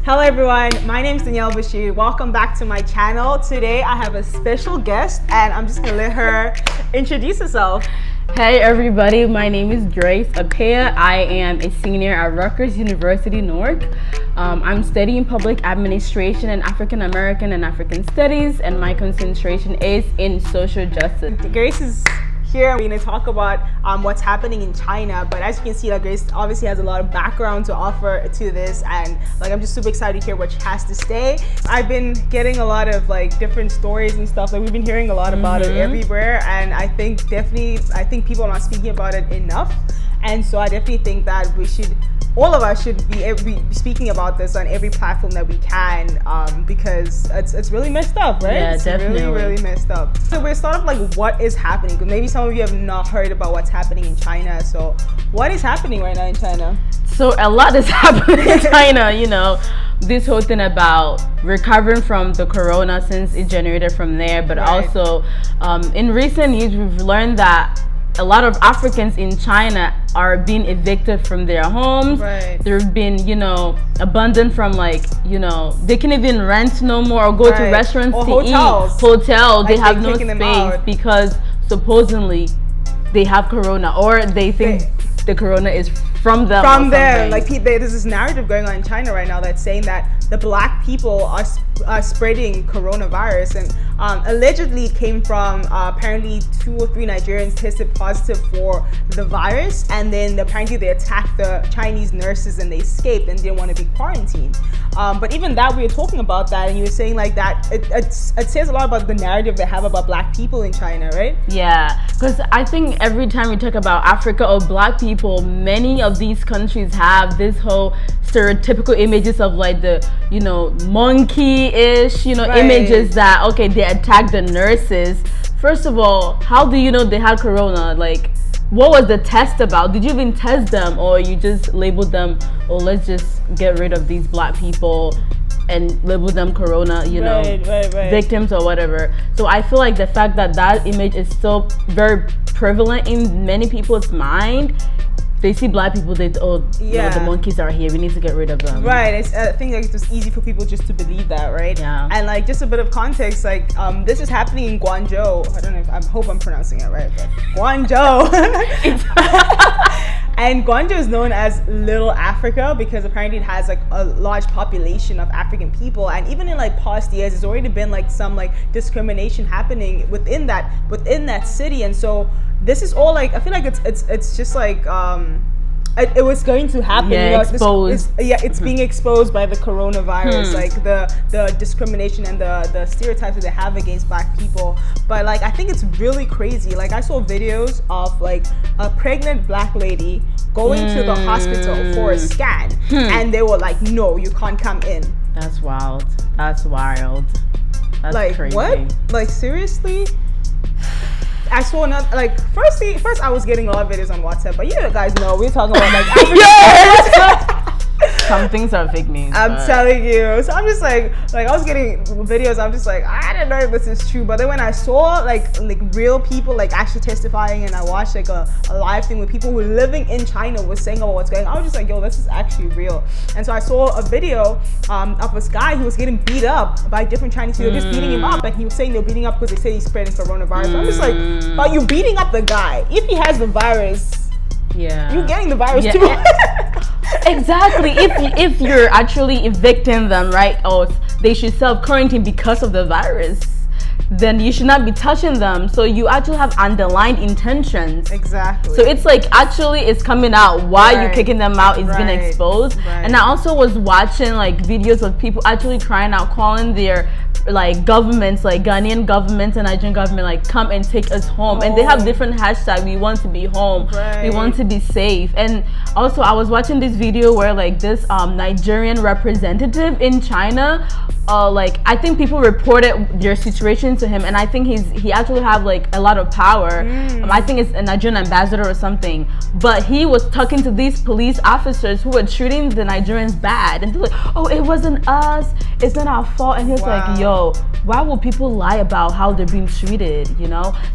Hello everyone, my name is Danielle Bashir. Welcome back to my channel. Today I have a special guest and I'm just gonna let her introduce herself. Hey everybody, my name is Grace Appiah. I am a senior at Rutgers University, Newark. I'm studying public administration and African American and African studies, and my concentration is in social justice. Grace is here. We're going to talk about what's happening in China, but as you can see, Grace obviously has a lot of background to offer to this, and I'm just super excited to hear what she has to say. I've been getting a lot of different stories and stuff. We've been hearing a lot about it everywhere, and I think people are not speaking about it enough, and so I definitely think that all of us should be speaking about this on every platform that we can, because it's really messed up, right? Yeah, it's definitely. really messed up. So we're sort of what is happening, because maybe some of you have not heard about what's happening in China. So what is happening right now in China? So a lot is happening in China, this whole thing about recovering from the corona since it generated from there, but also in recent years we've learned that a lot of Africans in China are being evicted from their homes. They've been, abandoned from they can't even rent no more or go to restaurants or to hotels. eat. Hotels, they have no kicking them space out because supposedly they have corona, or they think the corona is from them. From them. There's this narrative going on in China right now that's saying that the black people are spreading coronavirus, and allegedly it came from apparently 2 or 3 Nigerians tested positive for the virus, and then apparently they attacked the Chinese nurses and they escaped and didn't want to be quarantined. But even that, we were talking about that, and you were saying that it says a lot about the narrative they have about black people in China, right? Yeah, because I think every time we talk about Africa or black people, many of these countries have this whole stereotypical images of the monkey-ish images that they attacked the nurses. First of all, how do you know they had corona? What was the test about? Did you even test them, or you just labeled them, oh, let's just get rid of these black people and label them corona, victims or whatever? So I feel like the fact that image is still very prevalent in many people's mind. They see black people, the monkeys are here, we need to get rid of them. Right, I think it's just easy for people just to believe that, right? Yeah. And just a bit of context, this is happening in Guangzhou. I don't know, I hope I'm pronouncing it right, but Guangzhou. And Guangzhou is known as Little Africa because apparently it has a large population of African people, and even in past years, there's already been some discrimination happening within that city, and so this is all I feel like it's just it was going to happen. Exposed. It's being exposed by the coronavirus, the discrimination and the stereotypes that they have against black people. But I think it's really crazy. I saw videos of a pregnant black lady going to the hospital for a scan, and they were no, you can't come in. That's wild. That's crazy. What? Seriously? I saw another, first I was getting a lot of videos on WhatsApp, but you guys know we're talking about African Some things are fake news. I'm telling you. So I'm just I was getting videos, I'm just I don't know if this is true, but then when I saw real people actually testifying, and I watched a live thing with people who were living in China was saying about what's going on, I was just yo, this is actually real. And so I saw a video of this guy who was getting beat up by different Chinese people, just beating him up, and he was saying they were beating up because they said he's spreading coronavirus. So I'm just but you're beating up the guy. If he has the virus, you're getting the virus too. Exactly. If you're actually evicting them, right? Or they should self-quarantine because of the virus, then you should not be touching them. So you actually have underlying intentions. Exactly. So it's actually it's coming out why you're kicking them out is being exposed. And I also was watching videos of people actually crying out, calling their governments, Ghanaian government and Nigerian government, come and take us home. And they have different hashtags. We want to be home. We want to be safe. And also I was watching this video where this Nigerian representative in China, I think people reported their situation to him, and I think he actually have a lot of power. I think it's a Nigerian ambassador or something, but he was talking to these police officers who were treating the Nigerians bad, and they're oh, it wasn't us, it's not our fault. And he was yo, why would people lie about how they're being treated,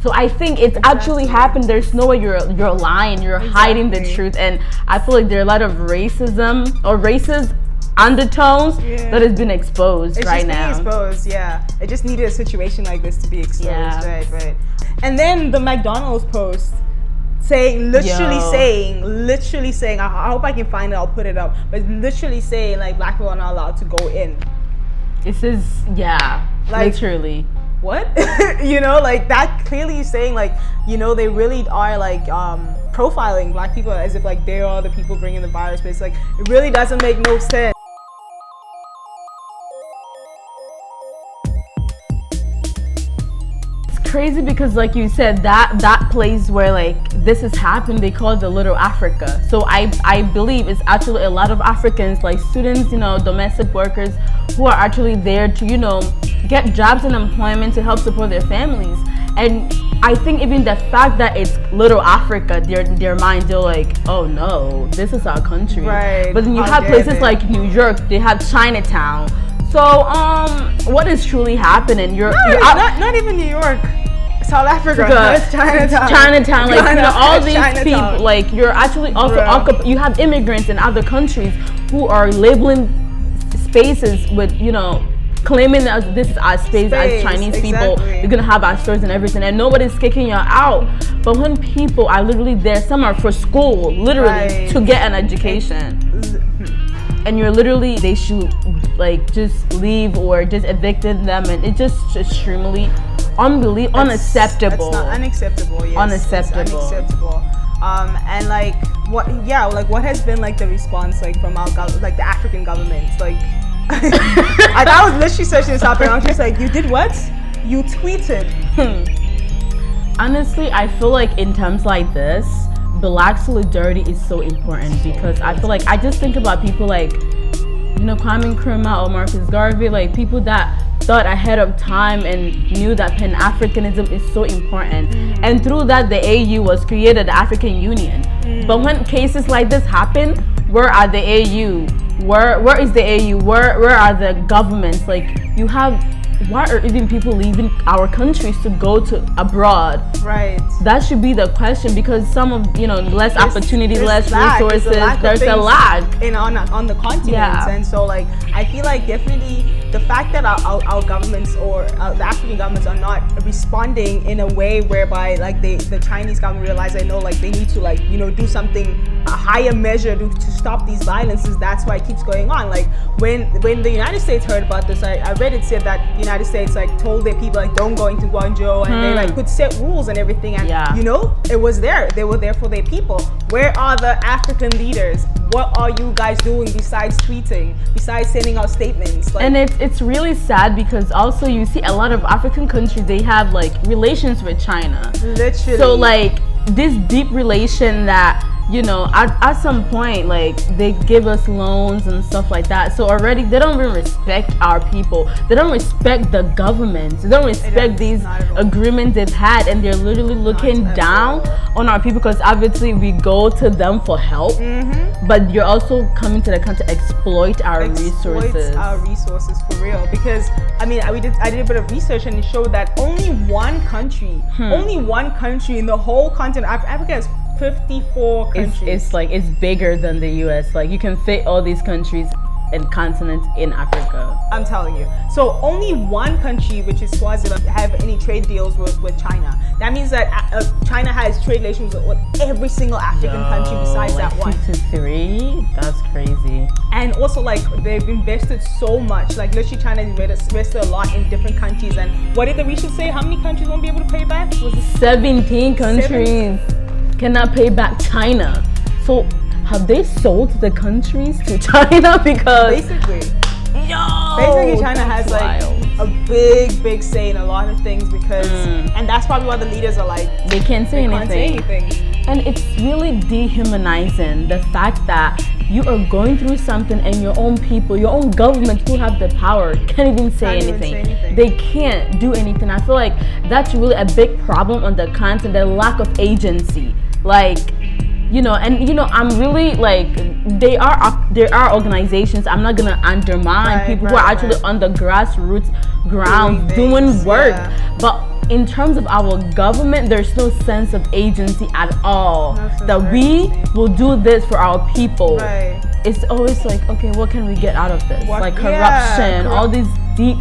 So I think it's actually happened. There's no way you're lying, you're hiding the truth. And I feel like there are a lot of racism or racist undertones that has been exposed right now. It's just being exposed, yeah. It just needed a situation like this to be exposed, right. And then the McDonald's post literally saying, I hope I can find it, I'll put it up, but literally saying like black people are not allowed to go in. This is, like, literally. What? You know, like that clearly saying like, you know, they really are like profiling black people as if like they are the people bringing the virus, but it's like, it really doesn't make no sense. Crazy because like you said, that place where like this has happened, they call it the Little Africa. So I believe it's actually a lot of Africans, like students, you know, domestic workers, who are actually there to, you know, get jobs and employment to help support their families. And I think even the fact that it's Little Africa, their mind, they're like, oh no, this is our country. Right. But then you have places like New York, they have Chinatown. So what is truly happening? Not even New York. South Africa. It's Chinatown, like, you know, all these people, like, you're actually also you have immigrants in other countries who are labeling spaces with, you know, claiming that this is our space as Chinese people. You're gonna have our stores and everything, and nobody's kicking you out. But when people are literally there, some are for school, literally to get an education, and you're literally, they should like just leave or just evicted them, and it's just extremely unacceptable. It's not unacceptable. Yes, unacceptable. It's unacceptable. And like what has been like the response like from our like the African governments? Like I was literally searching this up and I was just like, you did what? You tweeted. Honestly, I feel like in times like this, Black solidarity is so important because I feel like I just think about people like, you know, Kwame Nkrumah or Marcus Garvey, like people that thought ahead of time and knew that Pan-Africanism is so important. And through that, the AU was created, the African Union. But when cases like this happen, where are the AU? Where is the AU? Where are the governments? Like, you have, why are even people leaving our countries to go to abroad? Right. That should be the question, because some of, you know, less opportunity, less resources, there's a lag on the continent. And so like, I feel like definitely the fact that our governments or the African governments are not responding in a way whereby like the Chinese government realize, I know, like they need to, like, you know, do something, a higher measure to stop these violences. That's why it keeps going on. Like when the United States heard about this, I read it said that the United States like told their people like don't go into Guangzhou, and they like put set rules and everything, and you know, it was there. They were there for their people. Where are the African leaders? What are you guys doing besides tweeting, besides sending out statements? Like, and it's really sad because also you see a lot of African countries, they have like relations with China. Literally. So like this deep relation that, you know, at some point, like they give us loans and stuff like that. So already they don't even respect our people. They don't respect the governments. They don't respect these agreements they've had, and they're literally looking down on our people because obviously we go to them for help. But you're also coming to the country to exploit our resources. Our resources for real. Because I mean, I did a bit of research and it showed that only one country in the whole continent, Africa has 54 countries. It's like, it's bigger than the US. Like you can fit all these countries and continents in Africa. I'm telling you. So only one country, which is Swaziland, have any trade deals with China. That means that China has trade relations with every single African country besides like that one. 53? That's crazy. And also like they've invested so much. Like literally China invested a lot in different countries. And what did the research say? How many countries won't be able to pay back? Was it 17 countries cannot pay back China. So have they sold the countries to China? Because basically China has like a big say in a lot of things, because and that's probably why the leaders are like they can't say anything. And it's really dehumanizing, the fact that you are going through something and your own people, your own government who have the power can't even say anything. They can't do anything. I feel like that's really a big problem on the continent, the lack of agency. Like, you know, and you know, I'm really like, there are organizations, I'm not gonna undermine people who are actually on the grassroots ground doing work, but in terms of our government, there's no sense of agency at all. That we will do this for our people. Right. It's always like, okay, what can we get out of this? Like corruption, all these deep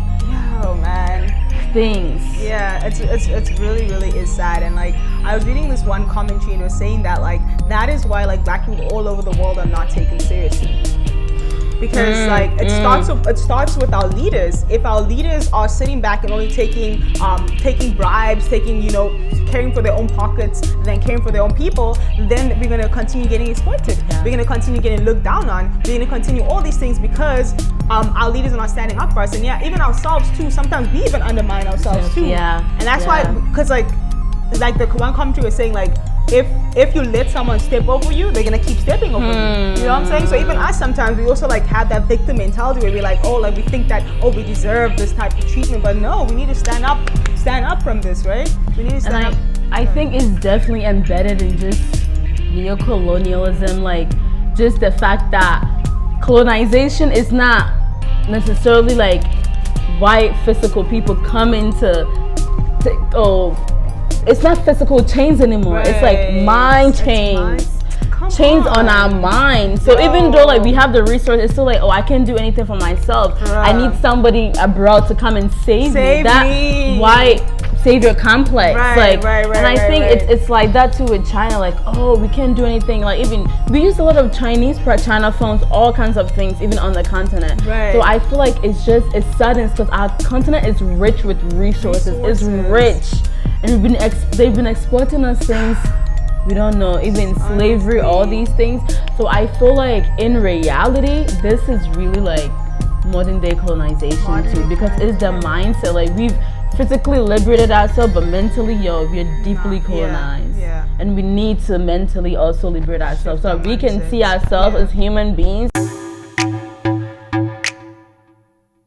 things. Yeah, it's really, really is sad. And like, I was reading this one commentary and it was saying that like, that is why like black people all over the world are not taken seriously. Because like it starts with our leaders. If our leaders are sitting back and only taking bribes, caring for their own pockets, and then caring for their own people, then we're gonna continue getting exploited. Yeah. We're gonna continue getting looked down on. We're gonna continue all these things because our leaders are not standing up for us. And yeah, even ourselves too. Sometimes we even undermine ourselves too. Yeah. And that's why, because like the one commentary was saying like, if you let someone step over you, they're gonna keep stepping over you. You know what I'm saying? So even us sometimes we also like have that victim mentality where we're like, oh, like we think that, oh, we deserve this type of treatment, but no, we need to stand up from this, right? We need to stand up. I think it's definitely embedded in just neo-colonialism, like just the fact that colonization is not necessarily like white physical people coming it's not physical chains anymore. Right. It's like mind chains. Chains on our minds. So even though like we have the resource, it's still like, oh, I can't do anything for myself. I need somebody abroad to come and save me. That white savior complex. And I think it's like that too with China. Like, oh, we can't do anything. Like even we use a lot of Chinese China phones, all kinds of things, even on the continent. So I feel like it saddens because our continent is rich with resources. It's rich. And they've been exploiting us since we don't know, even slavery, all these things. So I feel like in reality, this is really like modern day colonization too, because it's the mindset. Like we've physically liberated ourselves, but mentally, we're deeply colonized. And we need to mentally also liberate ourselves so we can see ourselves as human beings.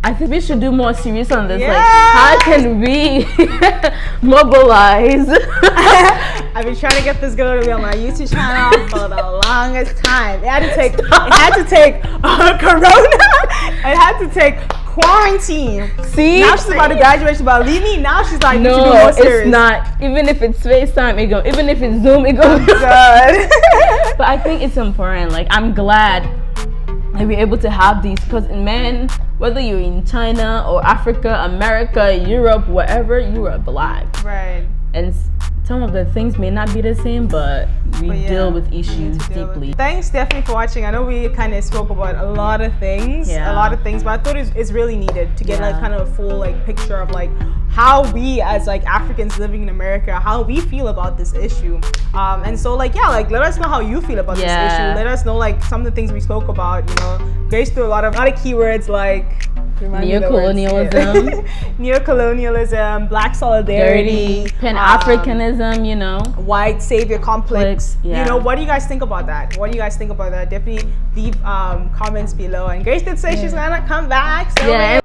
I think we should do more series on this. Like, how can we mobilize? I've been trying to get this girl to be on my YouTube channel for the longest time. It had to take Corona. It had to take quarantine. See, now she's about to graduate. She's about to leave me. Now she's like, no, we should do more series. It's not. Even if it's FaceTime, it go. Even if it's Zoom, it goes. But I think it's important. Like, I'm glad that we're able to have these, because whether you're in China or Africa, America, Europe, wherever, you are black. Right. And some of the things may not be the same, but we deal with issues deeply. Thanks, Stephanie, for watching. I know we kind of spoke about a lot of things, but I thought it's really needed to get like kind of a full like picture of like how we as like Africans living in America, how we feel about this issue. And so like, let us know how you feel about this issue. Let us know like some of the things we spoke about, Grace threw a lot of keywords like neo-colonialism, Black solidarity, Pan-Africanism, white savior complex. What do you guys think about that? Definitely leave comments below. And Grace did say she's gonna come back. So and